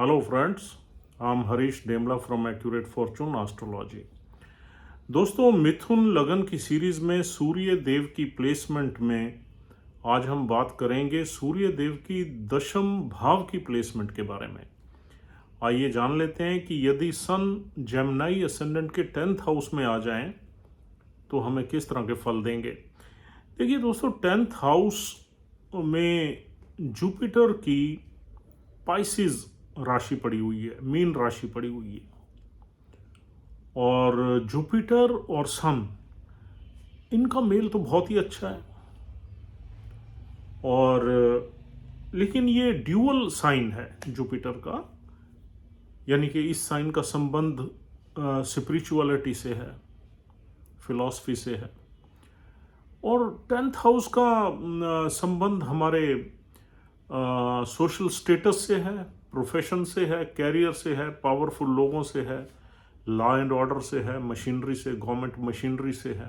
Hello friends, I'm Harish Demla from accurate fortune astrology. दोस्तों, मिथुन लगन की सीरीज में सूर्य देव की प्लेसमेंट में आज हम बात करेंगे सूर्य देव की दशम भाव की प्लेसमेंट के बारे में। आइए जान लेते हैं कि यदि सन जेमिनी असेंडेंट के 10th हाउस में आ जाएं तो हमें किस तरह के फल देंगे। देखिए दोस्तों, 10th हाउस में जुपिटर की पाइसिस राशि पड़ी हुई है, मीन राशि पड़ी हुई है, और जुपिटर और सन इनका मेल तो बहुत ही अच्छा है। और लेकिन ये ड्यूअल साइन है जुपिटर का, यानी कि इस साइन का संबंध स्पिरिचुअलिटी से है, फिलॉसफी से है, और 10th हाउस का संबंध हमारे सोशल स्टेटस से है, प्रोफेशन से है, कैरियर से है, पावरफुल लोगों से है, लॉ एंड ऑर्डर से है, मशीनरी से, गवर्नमेंट मशीनरी से है।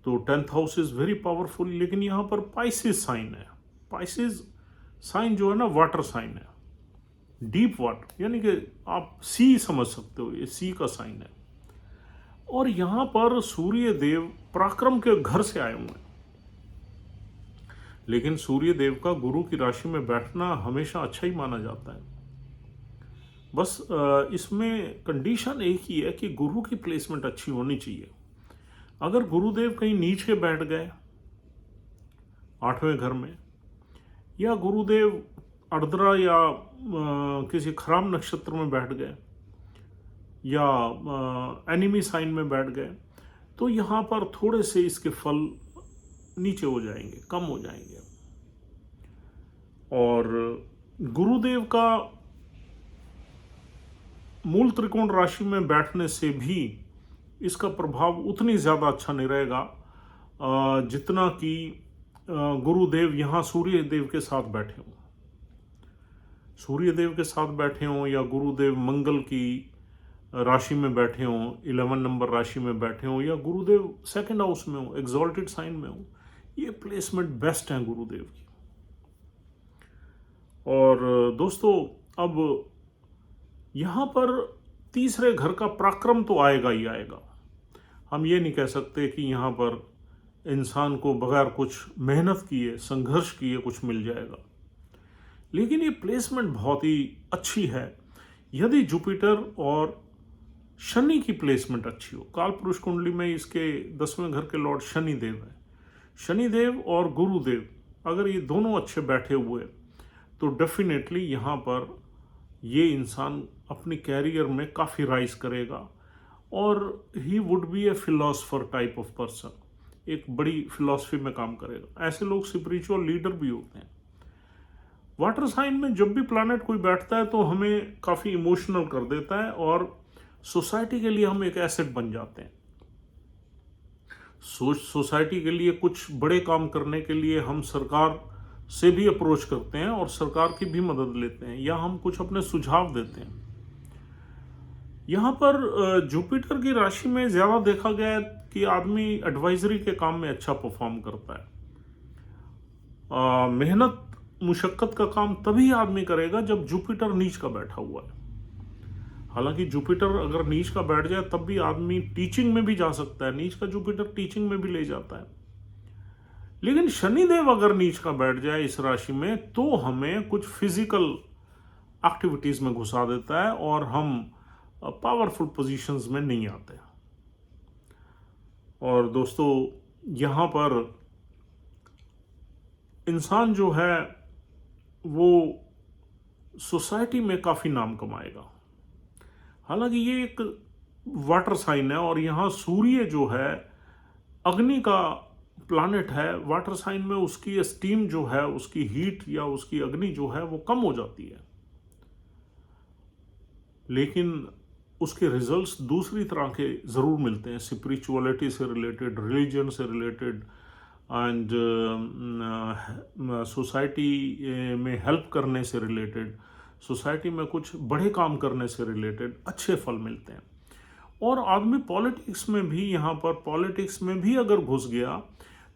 तो 10th house is very powerful. लेकिन यहाँ पर पाइसिस साइन है। पाइसिस साइन जो है ना, वाटर साइन है, डीप वाटर, यानी कि आप सी समझ सकते हो, ये सी का साइन है। और यहाँ पर सूर्य देव पराक्रम के घर से आए हुए हैं। लेकिन सूर्य देव का गुरु की राशि में बैठना हमेशा अच्छा ही माना जाता है। बस इसमें कंडीशन एक ही है कि गुरु की प्लेसमेंट अच्छी होनी चाहिए। अगर गुरुदेव कहीं नीच के बैठ गए 8वें घर में, या गुरुदेव अर्द्रा या किसी खराब नक्षत्र में बैठ गए, या एनिमी साइन में बैठ गए, तो यहाँ पर थोड़े से इसके फल नीचे हो जाएंगे, कम हो जाएंगे। और गुरुदेव का मूल त्रिकोण राशि में बैठने से भी इसका प्रभाव उतनी ज़्यादा अच्छा नहीं रहेगा जितना कि गुरुदेव यहाँ सूर्य देव के साथ बैठे हों। सूर्य देव के साथ बैठे हों, या गुरुदेव मंगल की राशि में बैठे हों, 11 नंबर राशि में बैठे हों, या गुरुदेव 2nd हाउस में हो, एग्जॉल्टेड साइन में हो, ये प्लेसमेंट बेस्ट है गुरुदेव की। और दोस्तों, अब यहाँ पर तीसरे घर का पराक्रम तो आएगा ही आएगा। हम ये नहीं कह सकते कि यहाँ पर इंसान को बगैर कुछ मेहनत किए, संघर्ष किए कुछ मिल जाएगा। लेकिन ये प्लेसमेंट बहुत ही अच्छी है यदि जुपिटर और शनि की प्लेसमेंट अच्छी हो। काल पुरुष कुंडली में इसके 10वें घर के लॉर्ड शनिदेव है। शनिदेव और गुरुदेव अगर ये दोनों अच्छे बैठे हुए तो डेफिनेटली यहाँ पर ये इंसान अपनी कैरियर में काफ़ी राइज करेगा, और he would be A philosopher type of person, एक बड़ी फिलॉसफी में काम करेगा। ऐसे लोग स्पिरिचुअल लीडर भी होते हैं। वाटर साइन में जब भी प्लैनेट कोई बैठता है तो हमें काफ़ी इमोशनल कर देता है, और सोसाइटी के लिए हम एक एसेट बन जाते हैं। सोसाइटी के लिए कुछ बड़े काम करने के लिए हम सरकार से भी अप्रोच करते हैं और सरकार की भी मदद लेते हैं, या हम कुछ अपने सुझाव देते हैं। यहाँ पर जुपिटर की राशि में ज़्यादा देखा गया है कि आदमी एडवाइजरी के काम में अच्छा परफॉर्म करता है। मेहनत मुशक्कत का काम तभी आदमी करेगा जब जुपिटर नीच का बैठा हुआ है। हालांकि जुपिटर अगर नीच का बैठ जाए तब भी आदमी टीचिंग में भी जा सकता है, नीच का जुपिटर टीचिंग में भी ले जाता है। लेकिन शनिदेव अगर नीच का बैठ जाए इस राशि में तो हमें कुछ फिजिकल एक्टिविटीज में घुसा देता है, और हम पावरफुल पोजीशंस में नहीं आते। और दोस्तों, यहाँ पर इंसान जो है वो सोसाइटी में काफ़ी नाम कमाएगा। हालांकि ये एक वाटर साइन है, और यहाँ सूर्य जो है अग्नि का प्लैनेट है। वाटर साइन में उसकी स्टीम जो है, उसकी हीट या उसकी अग्नि जो है वो कम हो जाती है, लेकिन उसके रिजल्ट्स दूसरी तरह के ज़रूर मिलते हैं, स्पिरिचुअलिटी से रिलेटेड, रिलीजन से रिलेटेड, एंड सोसाइटी में हेल्प करने से रिलेटेड, सोसाइटी में कुछ बड़े काम करने से रिलेटेड अच्छे फल मिलते हैं। और आदमी पॉलिटिक्स में भी, यहाँ पर पॉलिटिक्स में भी अगर घुस गया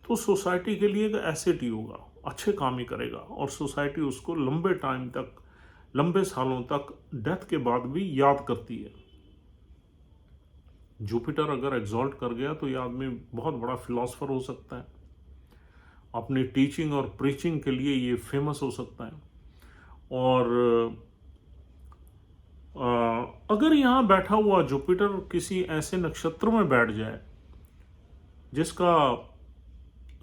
तो सोसाइटी के लिए एक एसेट ही होगा, अच्छे काम ही करेगा, और सोसाइटी उसको लंबे टाइम तक लंबे सालों तक डेथ के बाद भी याद करती है। जुपिटर अगर एग्जॉल्ट कर गया तो ये आदमी बहुत बड़ा फिलोसफर हो सकता है, अपनी टीचिंग और प्रीचिंग के लिए ये फेमस हो सकता है। और अगर यहाँ बैठा हुआ जुपिटर किसी ऐसे नक्षत्र में बैठ जाए जिसका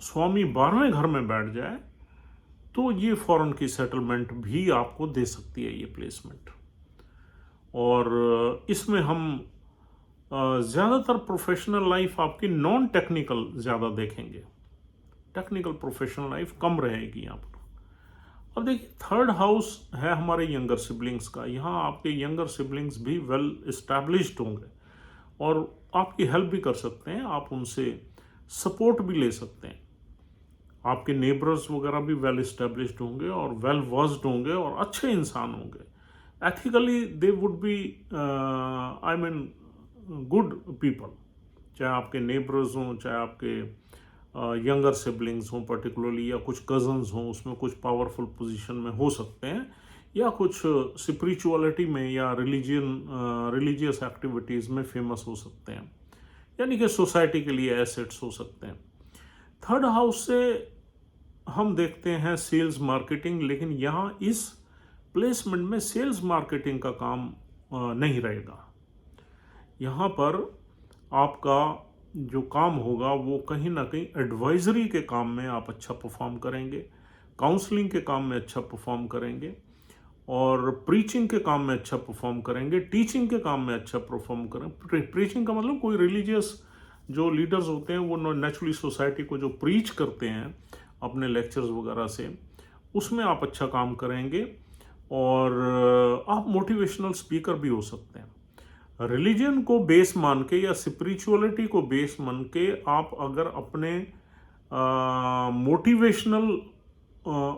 स्वामी 12वें घर में बैठ जाए, तो ये फॉरेन की सेटलमेंट भी आपको दे सकती है ये प्लेसमेंट। और इसमें हम ज़्यादातर प्रोफेशनल लाइफ आपकी नॉन टेक्निकल ज़्यादा देखेंगे, टेक्निकल प्रोफेशनल लाइफ कम रहेगी यहाँ पर। अब देखिए, थर्ड हाउस है हमारे यंगर सिबलिंग्स का। यहाँ आपके यंगर सिबलिंग्स भी वेल इस्टेब्लिश्ड होंगे और आपकी हेल्प भी कर सकते हैं, आप उनसे सपोर्ट भी ले सकते हैं। आपके नेबर्स वगैरह भी वेल इस्टेब्लिश्ड होंगे और वेल वर्स्ड होंगे और अच्छे इंसान होंगे। Ethically they would be I mean good people, चाहे आपके नेबर्स हों, चाहे आपके यंगर सिबलिंग्स हों पर्टिकुलरली, या कुछ कजन्स हों, उसमें कुछ पावरफुल पोजीशन में हो सकते हैं, या कुछ स्पिरिचुअलिटी में या रिलीजियस एक्टिविटीज़ में फेमस हो सकते हैं, यानी कि सोसाइटी के लिए एसेट्स हो सकते हैं। थर्ड हाउस से हम देखते हैं सेल्स मार्केटिंग, लेकिन यहाँ इस प्लेसमेंट में सेल्स मार्केटिंग का काम नहीं रहेगा। यहाँ पर आपका जो काम होगा वो कहीं ना कहीं एडवाइजरी के काम में आप अच्छा परफॉर्म करेंगे, काउंसलिंग के काम में अच्छा परफॉर्म करेंगे, और प्रीचिंग के काम में अच्छा परफॉर्म करेंगे, टीचिंग के काम में अच्छा परफॉर्म करें। प्रीचिंग का मतलब कोई रिलीजियस जो लीडर्स होते हैं वो नेचुरली सोसाइटी को जो प्रीच करते हैं अपने लेक्चर्स वगैरह से, उसमें आप अच्छा काम करेंगे। और आप मोटिवेशनल स्पीकर भी हो सकते हैं। रिलीजन को बेस मान के या स्पिरिचुअलिटी को बेस मान के आप अगर अपने मोटिवेशनल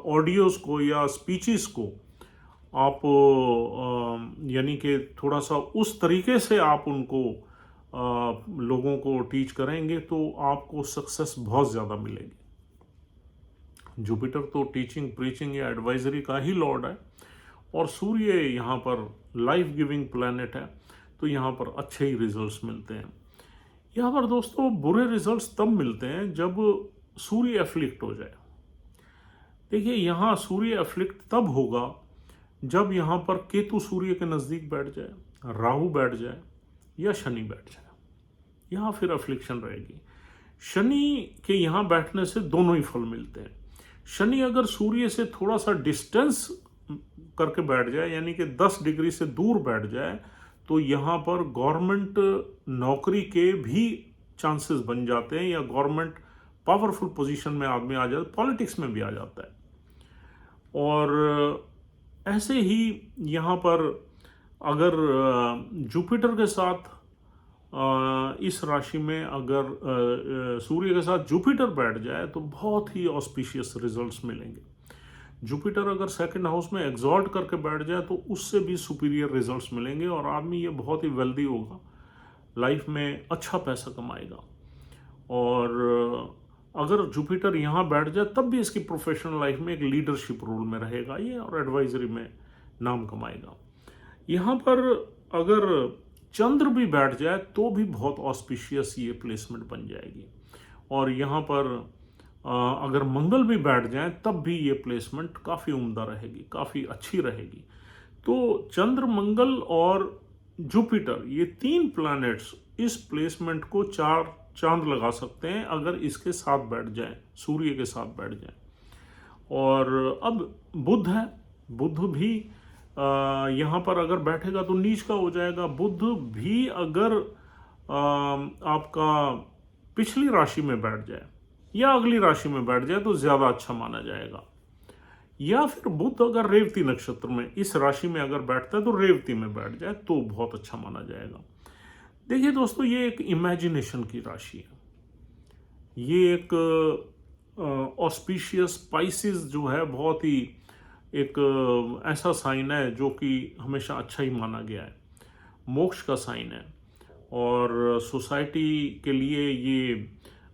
ऑडियोज़ को या स्पीचेस को आप यानी कि थोड़ा सा उस तरीके से आप उनको लोगों को टीच करेंगे तो आपको सक्सेस बहुत ज़्यादा मिलेगी। जुपिटर तो टीचिंग, प्रीचिंग या एडवाइजरी का ही लॉर्ड है, और सूर्य यहाँ पर लाइफ गिविंग प्लैनेट है, तो यहाँ पर अच्छे ही रिजल्ट्स मिलते हैं। यहाँ पर दोस्तों बुरे रिजल्ट्स तब मिलते हैं जब सूर्य एफ्लिक्ट हो जाए। देखिए, यहाँ सूर्य एफ्लिक्ट तब होगा जब यहाँ पर केतु सूर्य के नज़दीक बैठ जाए, राहु बैठ जाए या शनि बैठ जाए, यहाँ फिर एफ्लिक्शन रहेगी। शनि के यहाँ बैठने से दोनों ही फल मिलते हैं। शनि अगर सूर्य से थोड़ा सा डिस्टेंस करके बैठ जाए, यानी कि 10 डिग्री से दूर बैठ जाए, तो यहाँ पर गवर्नमेंट नौकरी के भी चांसेस बन जाते हैं, या गवर्नमेंट पावरफुल पोजीशन में आदमी आ जाता है, पॉलिटिक्स में भी आ जाता है। और ऐसे ही यहाँ पर अगर जुपिटर के साथ इस राशि में अगर सूर्य के साथ जुपिटर बैठ जाए तो बहुत ही ऑस्पिशियस रिजल्ट्स मिलेंगे। जुपिटर अगर सेकंड हाउस में एग्जॉल्ट करके बैठ जाए तो उससे भी सुपीरियर रिजल्ट्स मिलेंगे, और आदमी ये बहुत ही वेल्दी होगा, लाइफ में अच्छा पैसा कमाएगा। और अगर जुपिटर यहाँ बैठ जाए तब भी इसकी प्रोफेशनल लाइफ में एक लीडरशिप रोल में रहेगा ये, और एडवाइजरी में नाम कमाएगा। यहाँ पर अगर चंद्र भी बैठ जाए तो भी बहुत ऑस्पिशियस ये प्लेसमेंट बन जाएगी। और यहाँ पर अगर मंगल भी बैठ जाए तब भी ये प्लेसमेंट काफ़ी उम्दा रहेगी, काफ़ी अच्छी रहेगी। तो चंद्र, मंगल और जुपिटर, ये 3 प्लैनेट्स इस प्लेसमेंट को 4 चांद लगा सकते हैं अगर इसके साथ बैठ जाए, सूर्य के साथ बैठ जाए। और अब बुध है, बुध भी यहाँ पर अगर बैठेगा तो नीच का हो जाएगा। बुध भी अगर आपका पिछली राशि में बैठ जाए या अगली राशि में बैठ जाए तो ज़्यादा अच्छा माना जाएगा। या फिर बुध अगर रेवती नक्षत्र में इस राशि में अगर बैठता है तो रेवती में बैठ जाए तो बहुत अच्छा माना जाएगा। देखिए दोस्तों, ये एक इमेजिनेशन की राशि है, ये एक ऑस्पिशियस स्पाइसेस जो है बहुत ही एक ऐसा साइन है जो कि हमेशा अच्छा ही माना गया है, मोक्ष का साइन है, और सोसाइटी के लिए ये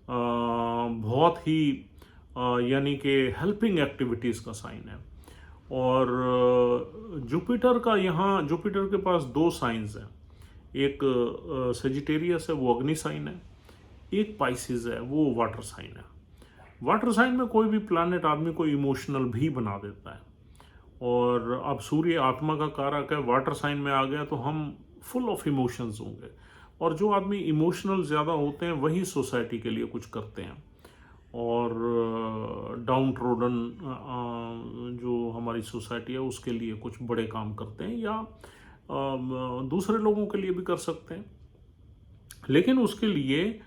बहुत ही यानी कि हेल्पिंग एक्टिविटीज़ का साइन है। और जुपिटर का यहाँ, जुपिटर के पास दो साइंस हैं, एक सेजिटेरियस है वो अग्नि साइन है, एक पाइसिस है वो वाटर साइन है। वाटर साइन में कोई भी प्लैनेट आदमी को इमोशनल भी बना देता है, और अब सूर्य आत्मा का कारक है, वाटर साइन में आ गया तो हम फुल ऑफ इमोशंस होंगे, और जो आदमी इमोशनल ज़्यादा होते हैं वही सोसाइटी के लिए कुछ करते हैं, और डाउन ट्रोडन जो हमारी सोसाइटी है उसके लिए कुछ बड़े काम करते हैं, या दूसरे लोगों के लिए भी कर सकते हैं। लेकिन उसके लिए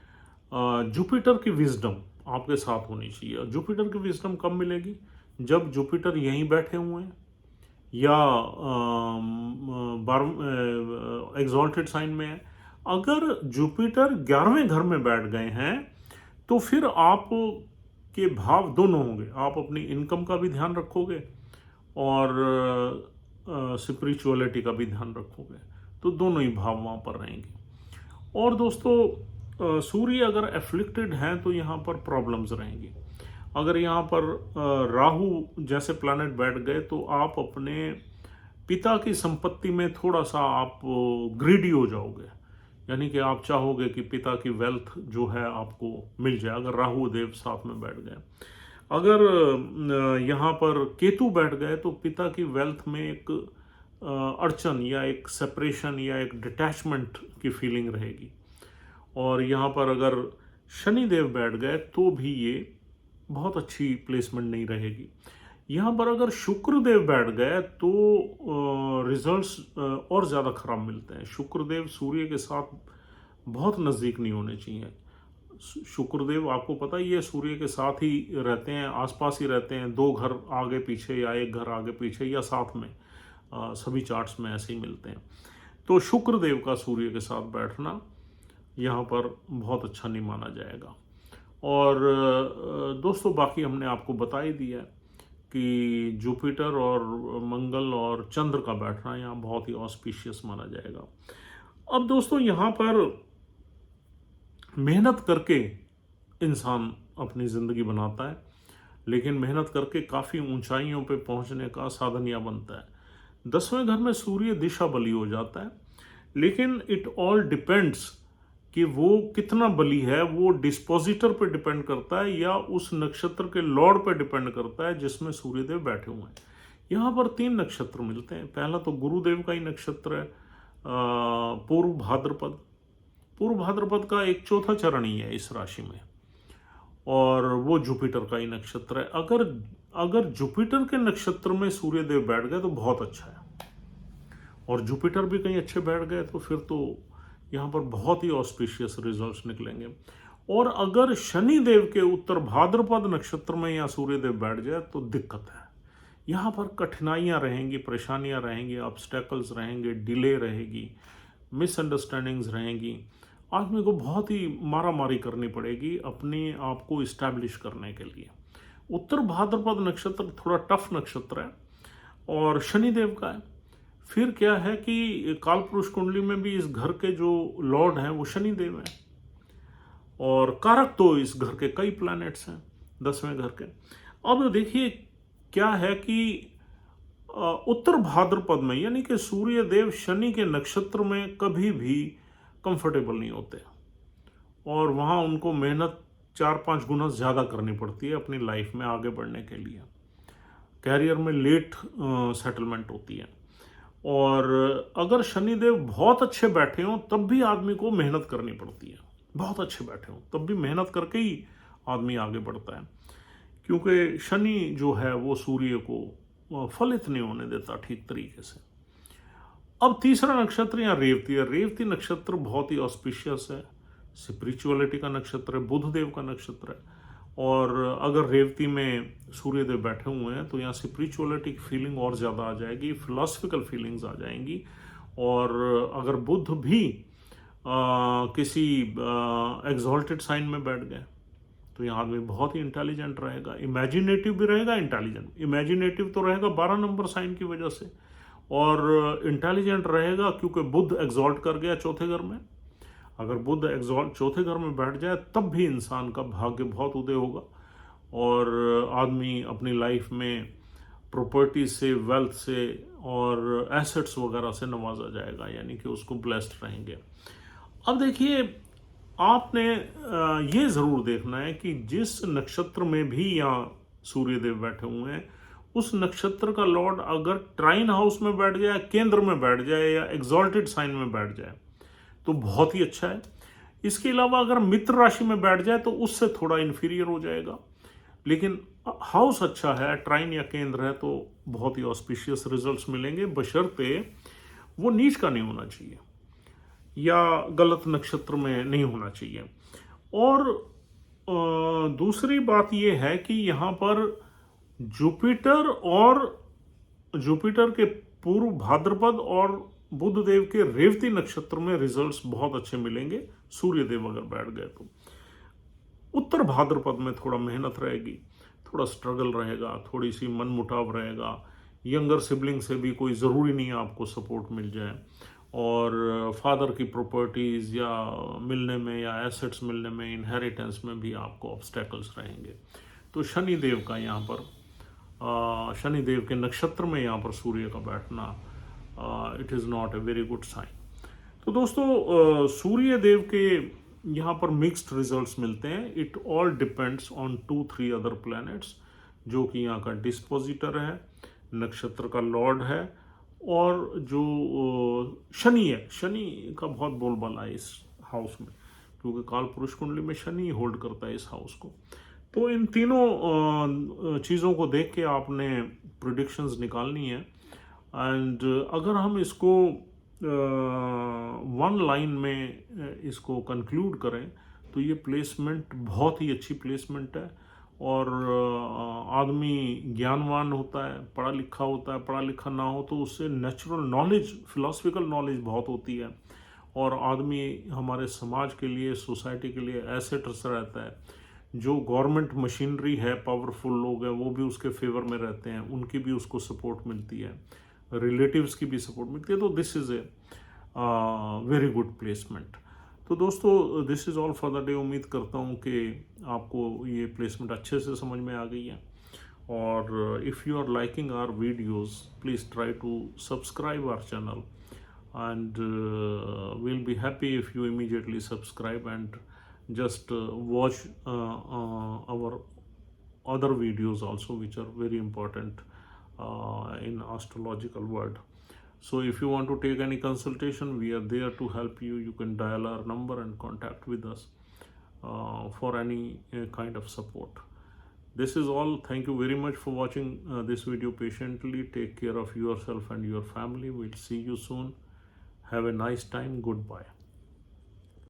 जुपिटर की विजडम आपके साथ होनी चाहिए। जुपिटर की विजडम कब मिलेगी? जब जुपिटर यहीं बैठे हुए हैं या एग्जॉल्टेड साइन में है। अगर जुपिटर 11वें घर में बैठ गए हैं तो फिर आप के भाव दोनों होंगे, आप अपनी इनकम का भी ध्यान रखोगे और स्पिरिचुअलिटी का भी ध्यान रखोगे, तो दोनों ही भाव वहाँ पर रहेंगे। और दोस्तों सूर्य अगर एफ्लिक्टेड हैं तो यहाँ पर प्रॉब्लम्स रहेंगी। अगर यहाँ पर राहु जैसे प्लैनेट बैठ गए तो आप अपने पिता की संपत्ति में थोड़ा सा आप ग्रीडी हो जाओगे, यानी कि आप चाहोगे कि पिता की वेल्थ जो है आपको मिल जाए, अगर राहु देव साथ में बैठ गए। अगर यहाँ पर केतु बैठ गए तो पिता की वेल्थ में एक अड़चन या एक सेपरेशन या एक डिटैचमेंट की फीलिंग रहेगी। और यहाँ पर अगर शनि देव बैठ गए तो भी ये बहुत अच्छी प्लेसमेंट नहीं रहेगी। यहाँ पर अगर शुक्र देव बैठ गए तो रिजल्ट्स और ज़्यादा खराब मिलते हैं। शुक्र देव सूर्य के साथ बहुत नज़दीक नहीं होने चाहिए। शुक्रदेव आपको पता ही है सूर्य के साथ ही रहते हैं, आसपास ही रहते हैं, 2 घर आगे पीछे या 1 घर आगे पीछे या साथ में, सभी चार्ट्स में ऐसे ही मिलते हैं। तो शुक्रदेव का सूर्य के साथ बैठना यहाँ पर बहुत अच्छा नहीं माना जाएगा। और दोस्तों बाकी हमने आपको बता ही दिया कि जुपिटर और मंगल और चंद्र का बैठना यहाँ बहुत ही ऑस्पिशियस माना जाएगा। अब दोस्तों यहाँ पर मेहनत करके इंसान अपनी ज़िंदगी बनाता है, लेकिन मेहनत करके काफ़ी ऊंचाइयों पे पहुंचने का साधन यह बनता है। 10वें घर में सूर्य दिशा बली हो जाता है, लेकिन इट ऑल डिपेंड्स कि वो कितना बली है, वो डिस्पोजिटर पे डिपेंड करता है या उस नक्षत्र के लॉर्ड पे डिपेंड करता है जिसमें सूर्यदेव बैठे हुए हैं। यहाँ पर 3 नक्षत्र मिलते हैं। पहला तो गुरुदेव का ही नक्षत्र है, पूर्व भाद्रपद। पूर्व भाद्रपद का एक चौथा चरण ही है इस राशि में, और वो जुपिटर का ही नक्षत्र है। अगर जुपिटर के नक्षत्र में सूर्यदेव बैठ गए तो बहुत अच्छा है, और जुपिटर भी कहीं अच्छे बैठ गए तो फिर तो यहाँ पर बहुत ही ऑस्पिशियस रिजल्ट्स निकलेंगे। और अगर शनि देव के उत्तर भाद्रपद नक्षत्र में या सूर्यदेव बैठ जाए तो दिक्कत है। यहाँ पर कठिनाइयाँ रहेंगी, परेशानियाँ रहेंगी, ऑब्स्टेकल्स रहेंगे, डिले रहेगी, मिसअंडरस्टैंडिंग्स रहेंगी। आदमी को बहुत ही मारामारी करनी पड़ेगी अपने आप को इस्टेब्लिश करने के लिए। उत्तर भाद्रपद नक्षत्र थोड़ा टफ नक्षत्र है और शनिदेव का है। फिर क्या है कि कालपुरुष कुंडली में भी इस घर के जो लॉर्ड हैं वो शनिदेव हैं, और कारक तो इस घर के कई प्लैनेट्स हैं 10वें घर के। अब देखिए क्या है कि उत्तर भाद्रपद में, यानी कि सूर्य देव शनि के नक्षत्र में कभी भी कंफर्टेबल नहीं होते, और वहाँ उनको मेहनत 4-5 गुना ज़्यादा करनी पड़ती है अपनी लाइफ में आगे बढ़ने के लिए। कैरियर में लेट सेटलमेंट होती है। और अगर शनिदेव बहुत अच्छे बैठे हों तब भी आदमी को मेहनत करनी पड़ती है। बहुत अच्छे बैठे हों तब भी मेहनत करके ही आदमी आगे बढ़ता है, क्योंकि शनि जो है वो सूर्य को फलित नहीं होने देता ठीक तरीके से। अब तीसरा नक्षत्र यहाँ रेवती है। रेवती नक्षत्र बहुत ही ऑस्पिशियस है, स्पिरिचुअलिटी का नक्षत्र है, बुध देव का नक्षत्र है। और अगर रेवती में सूर्यदेव बैठे हुए हैं तो यहाँ स्पिरिचुअलिटी की फीलिंग और ज़्यादा आ जाएगी, फिलॉसफिकल फीलिंग्स आ जाएंगी। और अगर बुध भी किसी एग्जॉल्टेड साइन में बैठ गए तो यहाँ आदमी बहुत ही इंटेलिजेंट रहेगा, इमेजिनेटिव भी रहेगा। इमेजिनेटिव तो रहेगा 12 नंबर साइन की वजह से, और इंटेलिजेंट रहेगा क्योंकि बुध एग्जॉल्ट कर गया चौथे घर में। अगर बुध एग्जॉल्ट चौथे घर में बैठ जाए तब भी इंसान का भाग्य बहुत उदय होगा, और आदमी अपनी लाइफ में प्रॉपर्टी से, वेल्थ से और एसेट्स वगैरह से नवाजा जाएगा, यानी कि उसको ब्लेस्ड रहेंगे। अब देखिए, आपने ये ज़रूर देखना है कि जिस नक्षत्र में भी यहाँ सूर्यदेव बैठे हुए हैं, उस नक्षत्र का लॉर्ड अगर ट्राइन हाउस में बैठ जाए, केंद्र में बैठ जाए या एग्जॉल्टेड साइन में बैठ जाए तो बहुत ही अच्छा है। इसके अलावा अगर मित्र राशि में बैठ जाए तो उससे थोड़ा इन्फीरियर हो जाएगा, लेकिन हाउस अच्छा है, ट्राइन या केंद्र है, तो बहुत ही ऑस्पिशियस रिजल्ट्स मिलेंगे, बशर्ते वो नीच का नहीं होना चाहिए या गलत नक्षत्र में नहीं होना चाहिए। और दूसरी बात यह है कि यहाँ पर जुपिटर के पूर्व भाद्रपद और बुध देव के रेवती नक्षत्र में रिजल्ट्स बहुत अच्छे मिलेंगे, सूर्यदेव अगर बैठ गए तो। उत्तर भाद्रपद में थोड़ा मेहनत रहेगी, थोड़ा स्ट्रगल रहेगा, थोड़ी सी मनमुटाव रहेगा, यंगर सिबलिंग से भी कोई ज़रूरी नहीं है आपको सपोर्ट मिल जाए, और फादर की प्रॉपर्टीज़ या मिलने में या एसेट्स मिलने में, इनहेरिटेंस में भी आपको ऑब्स्टेकल्स रहेंगे। तो शनि देव का यहाँ पर शनि देव के नक्षत्र में यहाँ पर सूर्य का बैठना it is not a very good sign. तो दोस्तों, सूर्य देव के यहाँ पर मिक्स्ड रिजल्ट्स मिलते हैं। It all depends on 2-3 other planets, जो कि यहाँ का डिस्पोजिटर है, नक्षत्र का लॉर्ड है, और जो शनि है, शनि का बहुत बोलबाला है इस हाउस में, क्योंकि काल पुरुष कुंडली में शनि होल्ड करता है इस हाउस को। तो इन तीनों चीज़ों को देख के आपने प्रिडिक्शंस निकालनी है, एंड अगर हम इसको वन लाइन में इसको कंक्लूड करें तो ये प्लेसमेंट बहुत ही अच्छी प्लेसमेंट है। और आदमी ज्ञानवान होता है, पढ़ा लिखा होता है, पढ़ा लिखा ना हो तो उससे नेचुरल नॉलेज, फिलोसफिकल नॉलेज बहुत होती है, और आदमी हमारे समाज के लिए, सोसाइटी के लिए एसेट्स रहता है। जो गवर्नमेंट मशीनरी है, पावरफुल लोग हैं, वो भी उसके फेवर में रहते हैं, उनकी भी उसको सपोर्ट मिलती है, रिलेटिव्स की भी सपोर्ट मिलती है। तो this is a very good placement. तो दोस्तों, this is all for the day. उम्मीद करता हूँ कि आपको ये प्लेसमेंट अच्छे से समझ में आ गई है, और if you are liking our videos, please try to subscribe our channel, and we'll be happy if you immediately subscribe and just watch our other videos also, which are very important in astrological world. So if you want to take any consultation, we are there to help you. You can dial our number and contact with us for any kind of support. This is all. Thank you very much for watching this video patiently. Take care of yourself and your family. We'll see you soon. Have a nice time. Goodbye.